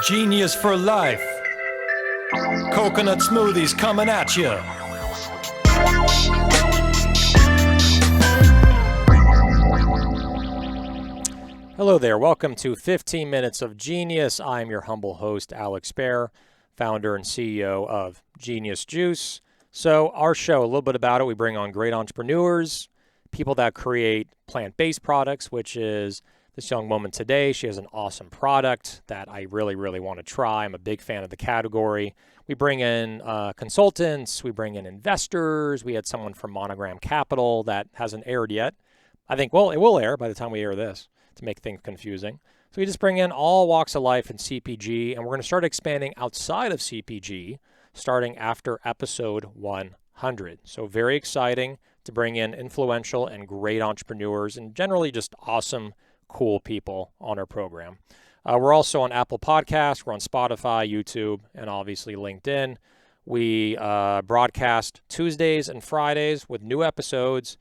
Genius for life. Coconut smoothies coming at you. Hello there. Welcome to 15 Minutes of Genius. I'm your humble host, Alex Baer, founder and CEO of Genius Juice. So our show, a little bit about it, we bring on great entrepreneurs, people that create plant-based products, which is this young woman today. She has an awesome product that I really, really want to try. I'm a big fan of the category. We bring in consultants. We bring in investors. We had someone from Monogram Capital that hasn't aired yet. I think, well, it will air by the time we air this to make things confusing. So we just bring in all walks of life in CPG, and we're going to start expanding outside of CPG starting after episode 100. So very exciting to bring in influential and great entrepreneurs and generally just awesome, cool people on our program. We're also on Apple Podcasts, we're on Spotify, YouTube, and obviously LinkedIn. We broadcast Tuesdays and Fridays with new episodes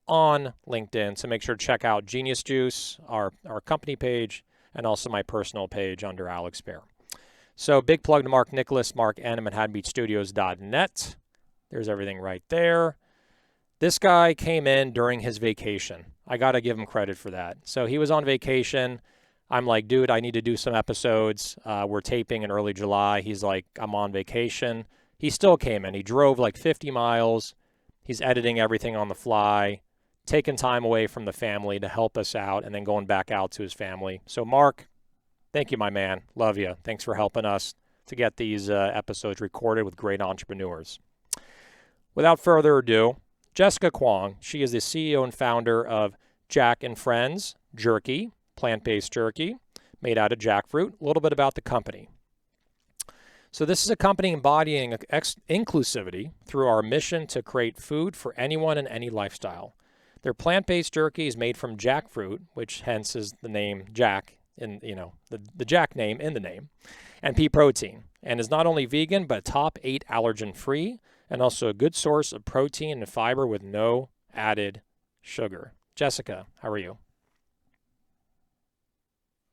on LinkedIn. So make sure to check out Genius Juice, our company page, and also my personal page under Alex Baer. So big plug to Mark Nicholas, Mark N at ManhattanBeachStudios.net. There's everything right there. This guy came in during his vacation. I got to give him credit for that. So he was on vacation. I'm like, dude, I need to do some episodes. We're taping in early July. He's like, I'm on vacation. He still came in. He drove like 50 miles. He's editing everything on the fly, taking time away from the family to help us out, and then going back out to his family. So Mark, thank you, my man. Love you. Thanks for helping us to get these episodes recorded with great entrepreneurs. Without further ado, Jessica Kwong, she is the CEO and founder of Jack and Friends Jerky, plant-based jerky made out of jackfruit. A little bit about the company. So this is a company embodying inclusivity through our mission to create food for anyone in any lifestyle. Their plant-based jerky is made from jackfruit, which hence is the name Jack, in the Jack name in the name, and pea protein, and is not only vegan but top 8 allergen-free, and also a good source of protein and fiber with no added sugar. Jessica, how are you?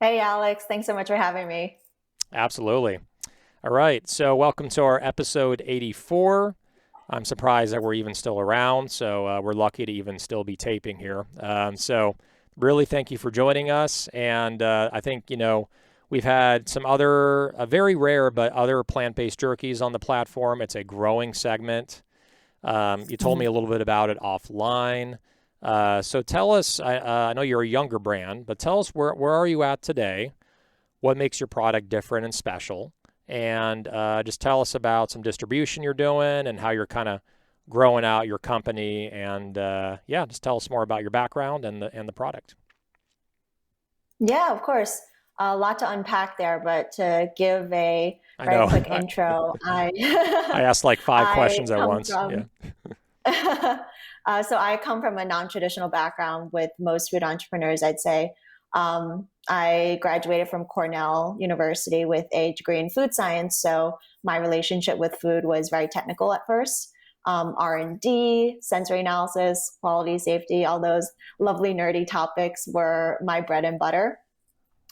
Hey, Alex. Thanks so much for having me. Absolutely. All right. So welcome to our episode 84. I'm surprised that we're even still around. So we're lucky to even still be taping here. So really thank you for joining us. And I think, we've had some other, very rare, but other plant-based jerkies on the platform. It's a growing segment. You told me a little bit about it offline. So tell us, I know you're a younger brand, but tell us where are you at today? What makes your product different and special? And just tell us about some distribution you're doing and how you're kind of growing out your company. And just tell us more about your background and the product. Yeah, of course. A lot to unpack there, but to give a very quick intro, I asked like 5 questions at once. So I come from a non-traditional background with most food entrepreneurs, I'd say. I graduated from Cornell University with a degree in food science. So my relationship with food was very technical at first. R&D, sensory analysis, quality, safety, all those lovely nerdy topics were my bread and butter.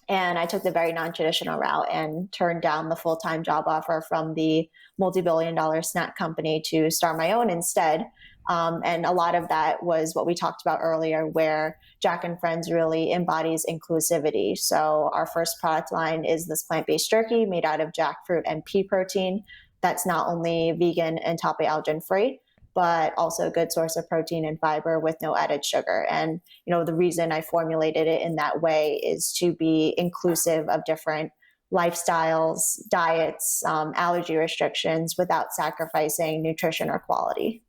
And I took the very non-traditional route and turned down the full-time job offer from the multi-billion-dollar snack company to start my own instead. And a lot of that was what we talked about earlier, where Jack and Friends really embodies inclusivity. So our first product line is this plant-based jerky made out of jackfruit and pea protein that's not only vegan and top 8 allergen-free, but also a good source of protein and fiber with no added sugar. And, the reason I formulated it in that way is to be inclusive of different lifestyles, diets, allergy restrictions without sacrificing nutrition or quality.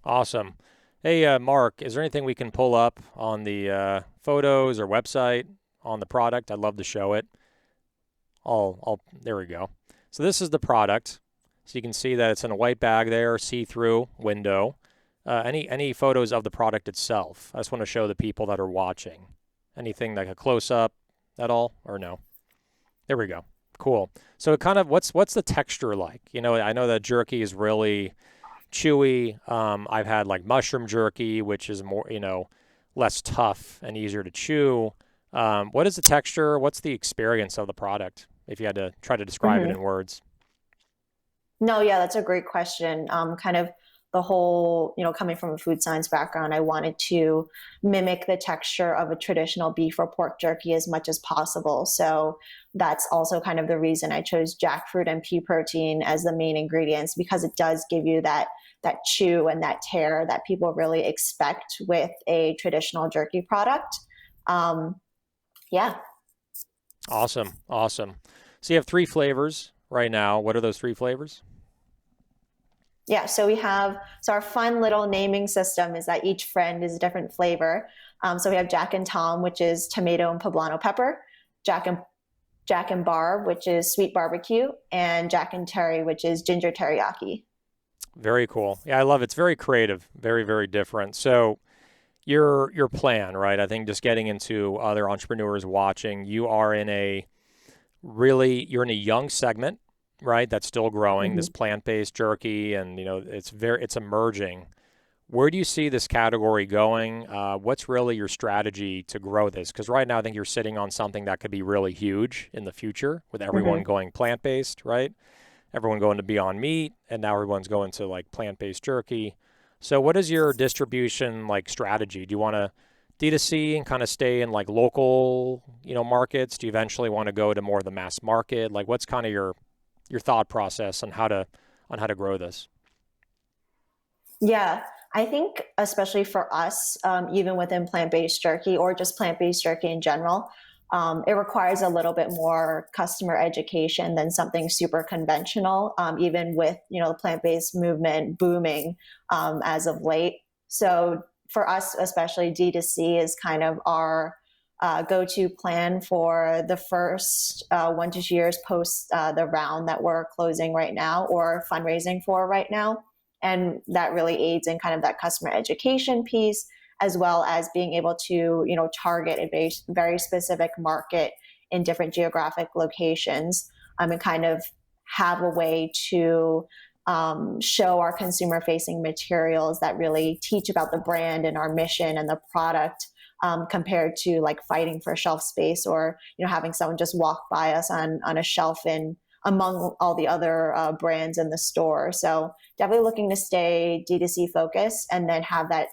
Awesome. Hey, Mark, is there anything we can pull up on the photos or website on the product? I'd love to show it. There we go. So this is the product. So you can see that it's in a white bag there, see-through window. Any photos of the product itself? I just want to show the people that are watching. Anything like a close-up at all, or no? There we go. Cool. So it kind of, what's the texture like? I know that jerky is really chewy. I've had like mushroom jerky, which is more, less tough and easier to chew. What is the texture? What's the experience of the product? if you had to try to describe it Mhm. in words? No, yeah, that's a great question. Kind of the whole, coming from a food science background, I wanted to mimic the texture of a traditional beef or pork jerky as much as possible. So that's also kind of the reason I chose jackfruit and pea protein as the main ingredients, because it does give you that chew and that tear that people really expect with a traditional jerky product. Um, yeah. Awesome. Awesome. So you have three flavors right now. What are those three flavors? Yeah, so our fun little naming system is that each friend is a different flavor. So we have Jack and Tom, which is tomato and poblano pepper, Jack and Jack and Barb, which is sweet barbecue, and Jack and Terry, which is ginger teriyaki. Very cool. Yeah, I love it. It's very creative, very, very different. So your plan, right? I think just getting into other entrepreneurs watching, you're in a young segment, right? That's still growing, this Mhm. plant-based jerky, and it's emerging. Where do you see this category going? What's really your strategy to grow this? Because right now I think you're sitting on something that could be really huge in the future with everyone Mhm. going plant-based, right? Everyone going to Beyond Meat, and now everyone's going to like plant-based jerky. So what is your distribution like strategy? Do you want to D2C and kind of stay in like local, markets? Do you eventually want to go to more of the mass market? Like what's kind of your thought process on how to grow this? Yeah, I think especially for us, even within plant-based jerky or just plant-based jerky in general, it requires a little bit more customer education than something super conventional. Even with the plant-based movement booming as of late. So for us, especially D2C is kind of our go-to plan for the first 1 to 2 years post the round that we're closing right now or fundraising for right now, and that really aids in kind of that customer education piece, as well as being able to target a very specific market in different geographic locations, and kind of have a way to show our consumer facing materials that really teach about the brand and our mission and the product, compared to like fighting for shelf space or having someone just walk by us on a shelf in among all the other brands in the store. So definitely looking to stay D2C focused and then have that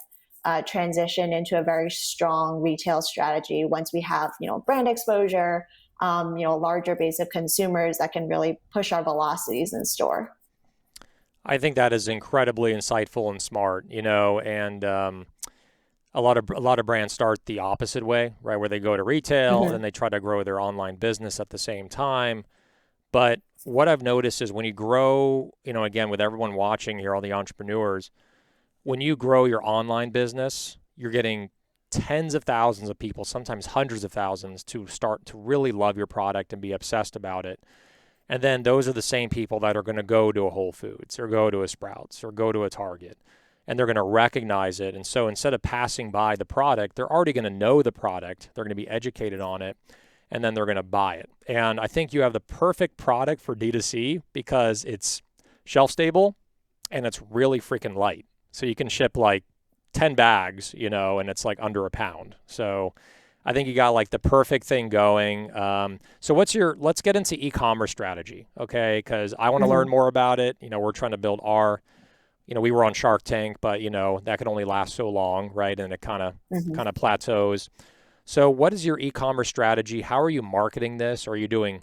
transition into a very strong retail strategy once we have brand exposure, a larger base of consumers that can really push our velocities in store. I think that is incredibly insightful and smart, and a lot of brands start the opposite way, right, where they go to retail and Mm-hmm. then they try to grow their online business at the same time. But what I've noticed is when you grow, again, with everyone watching here, all the entrepreneurs, when you grow your online business, you're getting tens of thousands of people, sometimes hundreds of thousands, to start to really love your product and be obsessed about it. And then those are the same people that are going to go to a Whole Foods or go to a Sprouts or go to a Target, and they're going to recognize it. And so instead of passing by the product, they're already going to know the product, they're going to be educated on it, and then they're going to buy it. And I think you have the perfect product for D2C because it's shelf stable and it's really freaking light. So you can ship like 10 bags, and it's like under a pound. So I think you got like the perfect thing going. So let's get into e-commerce strategy, okay? Because I want to learn Mm-hmm. more about it. We're trying to build we were on Shark Tank, but that can only last so long, right? And it Mm-hmm. kind of plateaus. So what is your e-commerce strategy? How are you marketing this? Are you doing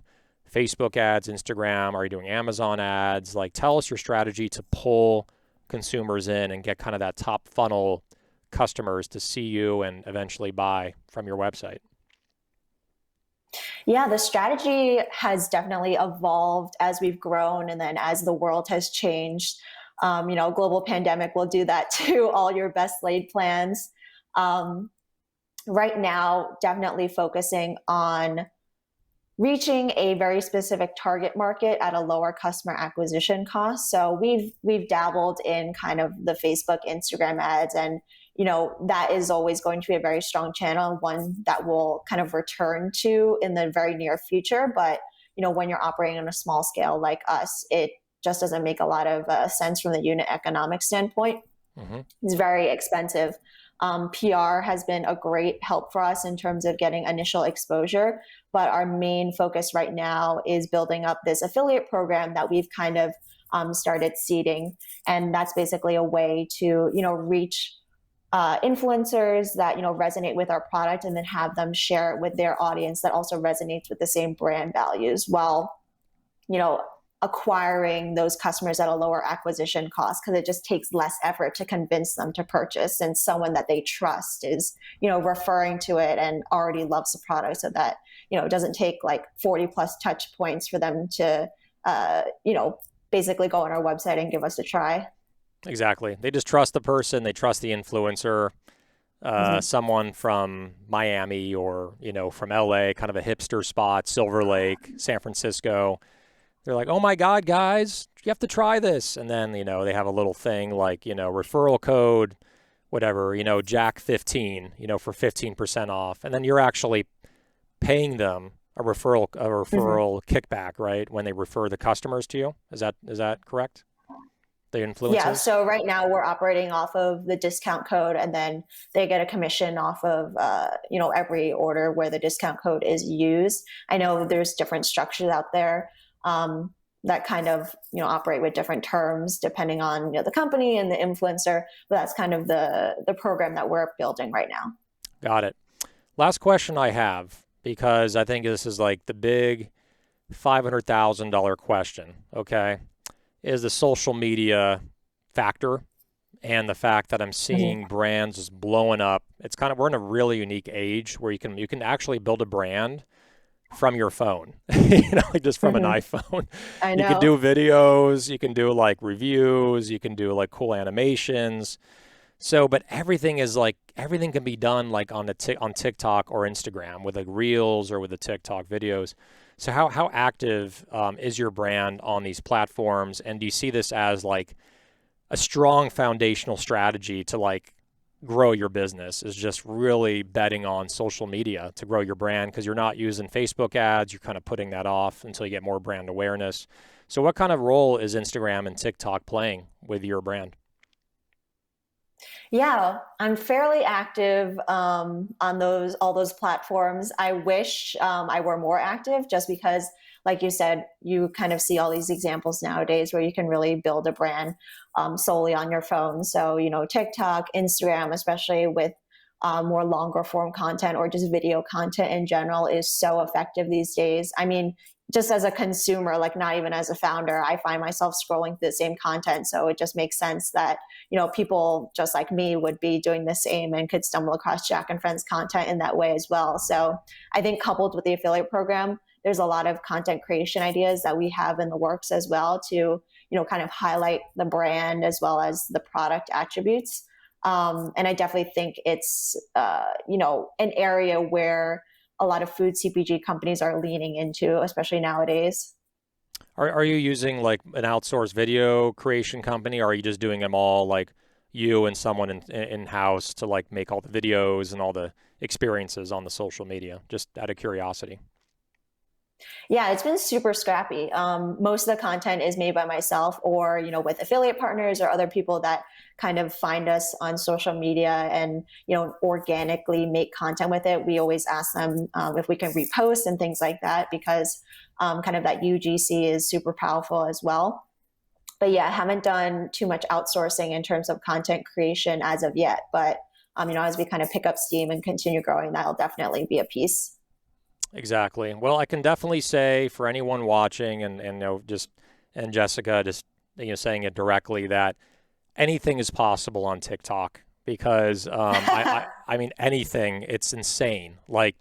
Facebook ads, Instagram? Are you doing Amazon ads? Like tell us your strategy to pull consumers in and get kind of that top funnel customers to see you and eventually buy from your website. Yeah, the strategy has definitely evolved as we've grown and then as the world has changed. Global pandemic will do that to all your best laid plans. Um, right now, definitely focusing on reaching a very specific target market at a lower customer acquisition cost. So we've dabbled in kind of the Facebook, Instagram ads, and that is always going to be a very strong channel, one that will kind of return to in the very near future. But when you're operating on a small scale like us, it just doesn't make a lot of sense from the unit economic standpoint. Mm-hmm. It's very expensive. PR has been a great help for us in terms of getting initial exposure. But our main focus right now is building up this affiliate program that we've kind of started seeding. And that's basically a way to, reach influencers that, resonate with our product and then have them share it with their audience that also resonates with the same brand values while, acquiring those customers at a lower acquisition cost because it just takes less effort to convince them to purchase, and someone that they trust is referring to it and already loves the product, so that it doesn't take like 40 plus touch points for them to basically go on our website and give us a try. Exactly. They just trust the person. They trust the influencer. Someone from Miami or from LA, kind of a hipster spot, Silver Lake, San Francisco. They're like, oh my God, guys, you have to try this. And then, they have a little thing like, referral code, whatever, Jack15, for 15% off. And then you're actually paying them a referral kickback, right? When they refer the customers to you. Is that correct? The influencers? Yeah. So right now we're operating off of the discount code, and then they get a commission off of, every order where the discount code is used. I know there's different structures out there that kind of operate with different terms depending on the company and the influencer, but that's kind of the program that we're building right now. Got it. Last question I have, because I think this is like the big $500,000 question, okay, is the social media factor and the fact that I'm seeing brands just blowing up. It's kind of, we're in a really unique age where you can actually build a brand from your phone, like just from an iPhone. I know. You can do videos, you can do like reviews, you can do like cool animations. So, but everything can be done like on TikTok or Instagram with like Reels or with the TikTok videos. So how active is your brand on these platforms? And do you see this as like a strong foundational strategy to like grow your business, is just really betting on social media to grow your brand, because you're not using Facebook ads, you're kind of putting that off until you get more brand awareness. So what kind of role is Instagram and TikTok playing with your brand? Yeah, I'm fairly active on all those platforms. I wish I were more active, just because, like you said, you kind of see all these examples nowadays where you can really build a brand solely on your phone. So, TikTok, Instagram, especially with more longer form content or just video content in general, is so effective these days. I mean, just as a consumer, like not even as a founder, I find myself scrolling through the same content. So it just makes sense that, people just like me would be doing the same and could stumble across Jack and Friends content in that way as well. So I think coupled with the affiliate program, there's a lot of content creation ideas that we have in the works as well to, kind of highlight the brand as well as the product attributes. And I definitely think it's, an area where a lot of food CPG companies are leaning into, especially nowadays. Are you using like an outsourced video creation company, or are you just doing them all like you and someone in-house to like make all the videos and all the experiences on the social media, just out of curiosity? Yeah, it's been super scrappy. Most of the content is made by myself or, with affiliate partners or other people that kind of find us on social media and, organically make content with it. We always ask them if we can repost and things like that, because kind of that UGC is super powerful as well. But yeah, I haven't done too much outsourcing in terms of content creation as of yet. But, as we kind of pick up steam and continue growing, that'll definitely be a piece. Exactly. Well, I can definitely say for anyone watching and Jessica just saying it directly, that anything is possible on TikTok, because I mean anything, it's insane. Like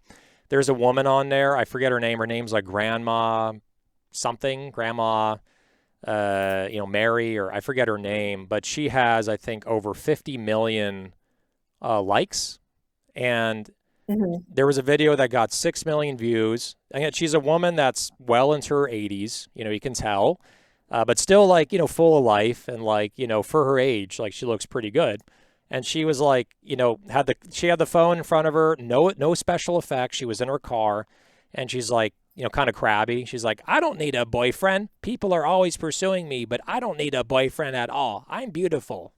there's a woman on there, I forget her name. Her name's like Grandma Mary, or I forget her name, but she has, I think, over 50 million likes. And there was a video that got 6 million views. And she's a woman that's well into her 80s, you can tell, but still like, full of life, and like, for her age, like she looks pretty good. And she was like, she had the phone in front of her, no special effects. She was in her car, and she's like, kind of crabby. She's like, I don't need a boyfriend. People are always pursuing me, but I don't need a boyfriend at all. I'm beautiful,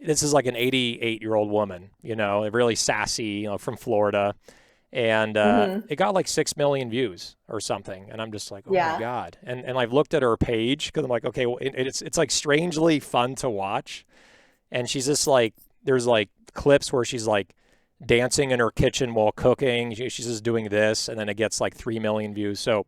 this is like an 88-year-old woman, really sassy, from Florida. And Hmm. it got like 6 million views or something. And I'm just like, oh my Yeah. God. And I've looked at her page because I'm like, okay, well, it's like strangely fun to watch. And she's just like, there's like clips where she's like dancing in her kitchen while cooking. She's just doing this, and then it gets like 3 million views. So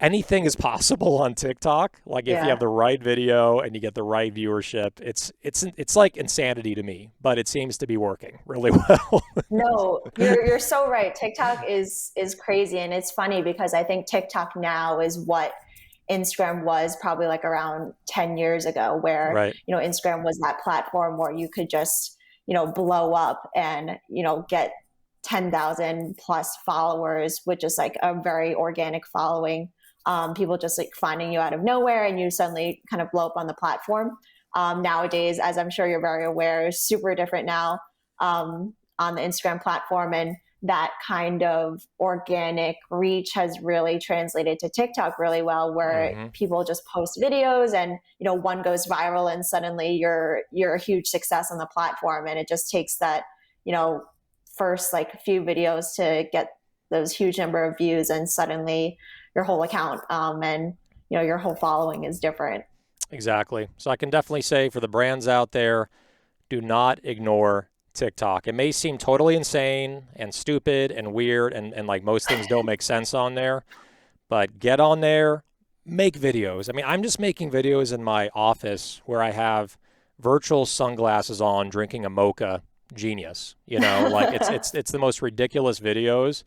anything is possible on TikTok. Like if you have Yeah. the right video and you get the right viewership, it's like insanity to me, but it seems to be working really well. No, you're so right. TikTok is crazy, and it's funny because I think TikTok now is what Instagram was probably like around 10 years ago, where, Right. Instagram was that platform where you could just, blow up and, get 10,000 plus followers with just like a very organic following. People just like finding you out of nowhere and you suddenly kind of blow up on the platform. Nowadays, as I'm sure you're very aware, is super different now. On the Instagram platform, and that kind of organic reach has really translated to TikTok really well, where Hmm. people just post videos and one goes viral and suddenly you're a huge success on the platform, and it just takes that you know first like few videos to get those huge number of views, and suddenly your whole account and your whole following is different. Exactly. So I can definitely say for the brands out there, do not ignore TikTok. It may seem totally insane and stupid and weird, and like most things don't make sense on there, but get on there, make videos. I mean, I'm just making videos in my office where I have virtual sunglasses on drinking a mocha. Genius. Like it's the most ridiculous videos,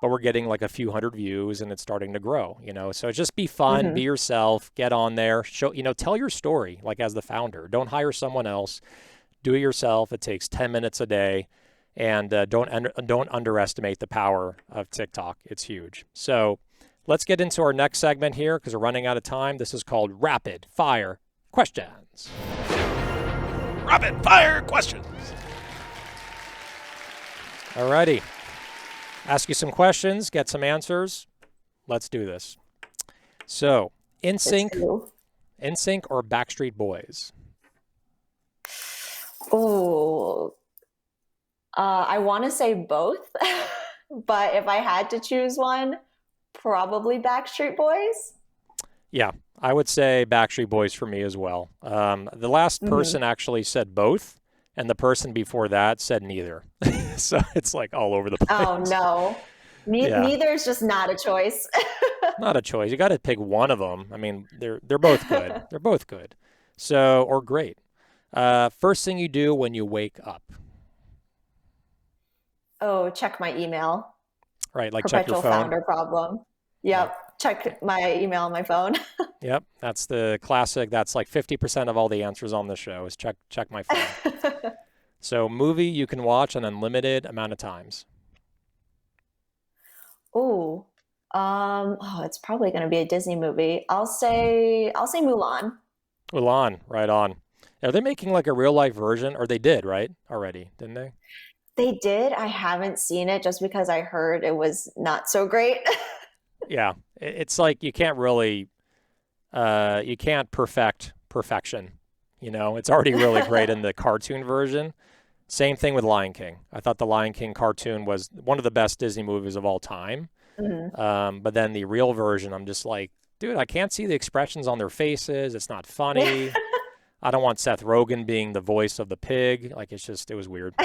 but we're getting like a few hundred views and it's starting to grow. So just be fun, be Hmm. yourself, get on there, tell your story like as the founder. Don't hire someone else. Do it yourself. It takes 10 minutes a day, and don't underestimate the power of TikTok. It's huge. So let's get into our next segment here because we're running out of time. This is called Rapid Fire Questions. Rapid Fire Questions. Alrighty. Ask you some questions, get some answers. Let's do this. So, It's NSYNC, cool. NSYNC or Backstreet Boys? Oh, I want to say both, but if I had to choose one, probably Backstreet Boys. Yeah, I would say Backstreet Boys for me as well. The last Hmm. person actually said both, and the person before that said neither. So it's like all over the Oh place. no, Yeah, neither is just not a choice. not a choice. You got to pick one of them. I mean, they're both good. They're both good. So or great. First thing you do when you wake up, Oh, check my email. right? Like check your Perpetual phone. founder problem. Yep. Yep, check my email on my phone. Yep. That's the classic. That's like 50% of all the answers on the show is check my phone. So movie you can watch an unlimited amount of times. Oh, oh, it's probably going to be a Disney movie. I'll say Mulan. Mulan, right on. Are they making like a real life version? Or they did, right? Already, didn't they? They did. I haven't seen it just because I heard it was not so great. Yeah. It's like you can't really you can't perfect perfection. It's already really great in the cartoon version. Same thing with Lion King. I thought the Lion King cartoon was one of the best Disney movies of all time. Mhm. But then the real version, I'm just like, dude, I can't see the expressions on their faces. It's not Yeah. funny. I don't want Seth Rogen being the voice of the pig. Like it was weird.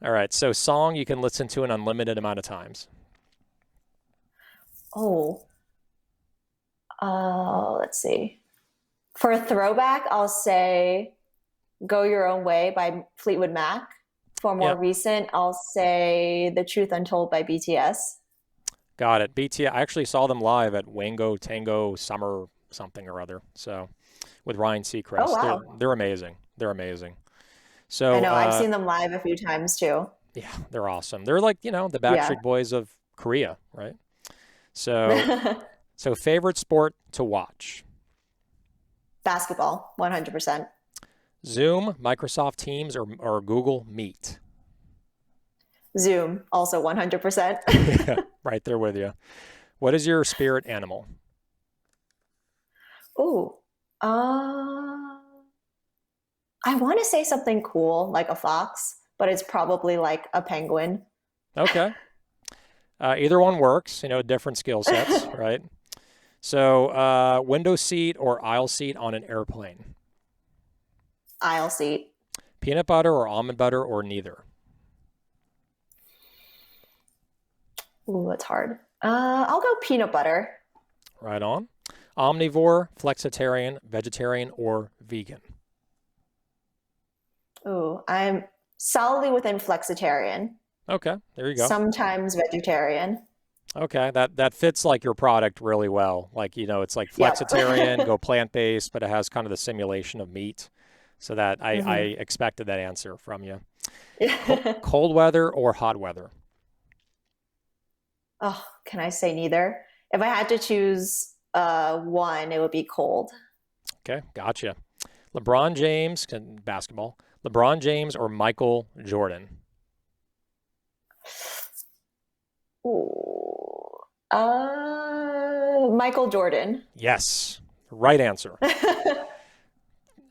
All right, so song you can listen to an unlimited amount of times. Oh, let's see. For a throwback, I'll say "Go Your Own Way" by Fleetwood Mac. For more Yep, recent, I'll say "The Truth Untold" by BTS. got it. BT, I actually saw them live at Wango Tango Summer something or other. So with Ryan Oh Seacrest, wow. they're amazing. They're amazing. I So know. I've seen them live a few times too. yeah, they're awesome. They're like the Yeah. Backstreet Boys of Korea, right? So favorite sport to watch. Basketball, 100%. Zoom, Microsoft Teams, or Google Meet. Zoom, also 100%. Yeah, right there with you. What is your spirit animal? Ooh. Uh, I want to say something cool like a fox, but it's probably like a penguin. Okay. Either one works, different skill sets, right? So, window seat or aisle seat on an airplane? Aisle seat. Peanut butter or almond butter or neither? Ooh, that's hard. I'll go peanut butter. Right on. Omnivore, flexitarian, vegetarian, or vegan? Ooh, I'm solidly within flexitarian, Okay, there you go. sometimes vegetarian. Okay, that fits like your product really well. Like, it's like Yep. flexitarian, go plant-based, but it has kind of the simulation of meat. So that I hmm expected that answer from you. Cold weather or hot weather? Oh, can I say neither? If I had to choose one, it would be cold. Okay, gotcha. LeBron James, basketball. LeBron James or Michael Jordan? Ooh. Michael Jordan. Yes, right answer.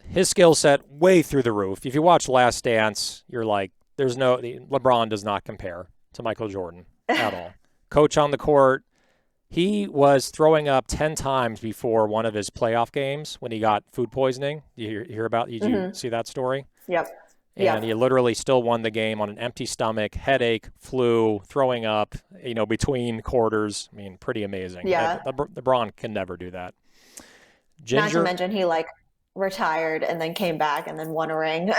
His skill set way through the roof. If you watch Last Dance, you're like, LeBron does not compare to Michael Jordan at all. Coach on the court, he was throwing up 10 times before one of his playoff games when he got food poisoning. Did you hmm see that story? Yep. And he Yep. literally still won the game on an empty stomach, headache, flu, throwing up, between quarters. I mean, pretty amazing. Yeah. LeBron can never do that. Not to Ginger, mention he like retired and then came back and then won a ring.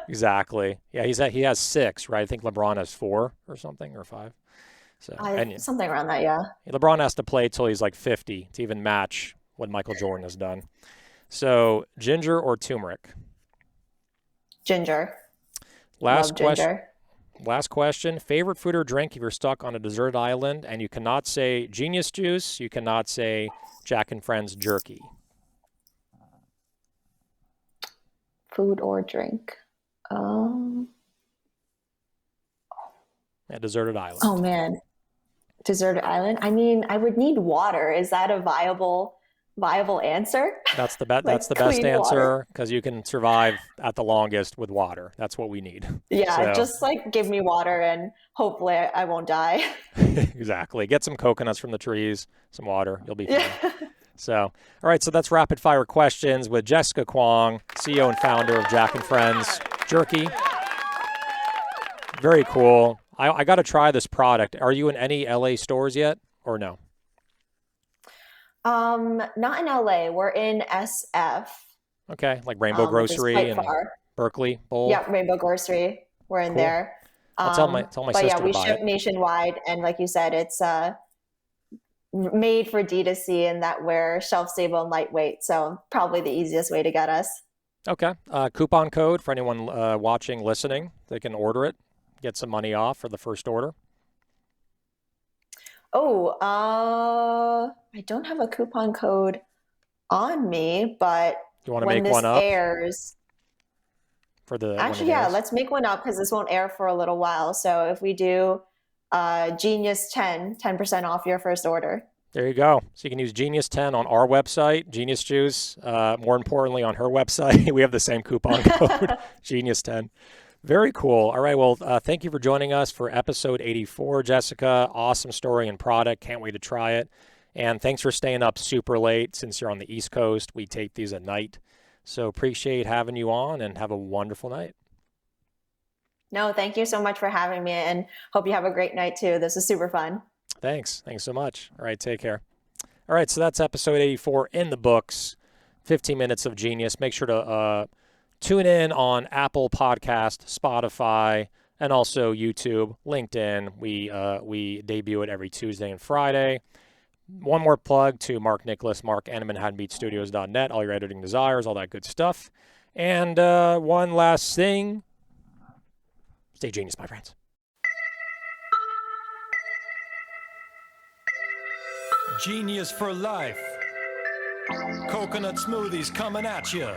exactly. Yeah, he has 6, right? I think LeBron has 4 or something, or 5. So, I and something around that, yeah. LeBron has to play till he's like 50 to even match what Michael Jordan has done. So, ginger or turmeric? Ginger. Last Love question. ginger. Last question. Favorite food or drink if you're stuck on a deserted island and you cannot say Genius Juice, you cannot say Jack and Friends Jerky. Food or drink. A deserted Oh island. man, deserted island. I mean, I would need water. Is that a viable answer? That's the best. That's Like the best clean water. answer because you can survive at the longest with water. That's what we need. Yeah, So just like give me water and hopefully I won't die. exactly. Get some coconuts from the trees, some water. You'll be Yeah. fine. So, all right. So that's rapid fire questions with Jessica Kwong, CEO and founder of Jack and Friends Jerky. Very cool. I got to try this product. Are you in any LA stores yet or no? Not in LA. We're in SF, Okay. Like Rainbow which is Grocery quite and far. Berkeley Bowl. Yeah, Rainbow Grocery. We're in Cool. there. I'll tell my But yeah, sister to we buy ship it. nationwide, and like you said, it's made for D2C, and that we're shelf stable and lightweight. So probably the easiest way to get us. Okay. Coupon code for anyone watching, listening. They can order it, get some money off for the first order. Oh, I don't have a coupon code on me, but You want to when make one this up airs, for the when it actually, yeah, airs? let's make one up because this won't air for a little while. So if we do Genius 10% off your first order. There you go. So you can use Genius 10 on our website, Genius Juice. More importantly, on her website, we have the same coupon code, Genius 10. Very cool. All right. Well, thank you for joining us for episode 84, Jessica. Awesome story and product. Can't wait to try it. And thanks for staying up super late since you're on the East Coast. We tape these at night. So appreciate having you on and have a wonderful night. No, thank you so much for having me and hope you have a great night too. This is super fun. Thanks. Thanks so much. All right. Take care. All right. So that's episode 84 in the books. 15 minutes of genius. Make sure to tune in on Apple Podcast, Spotify, and also YouTube, LinkedIn. We debut it every Tuesday and Friday. One more plug to Mark Nicholas, Mark and ManhattanBeatStudios.net, all your editing desires, all that good stuff. And one last thing. Stay genius, my friends. Genius for life. Coconut smoothies coming at you.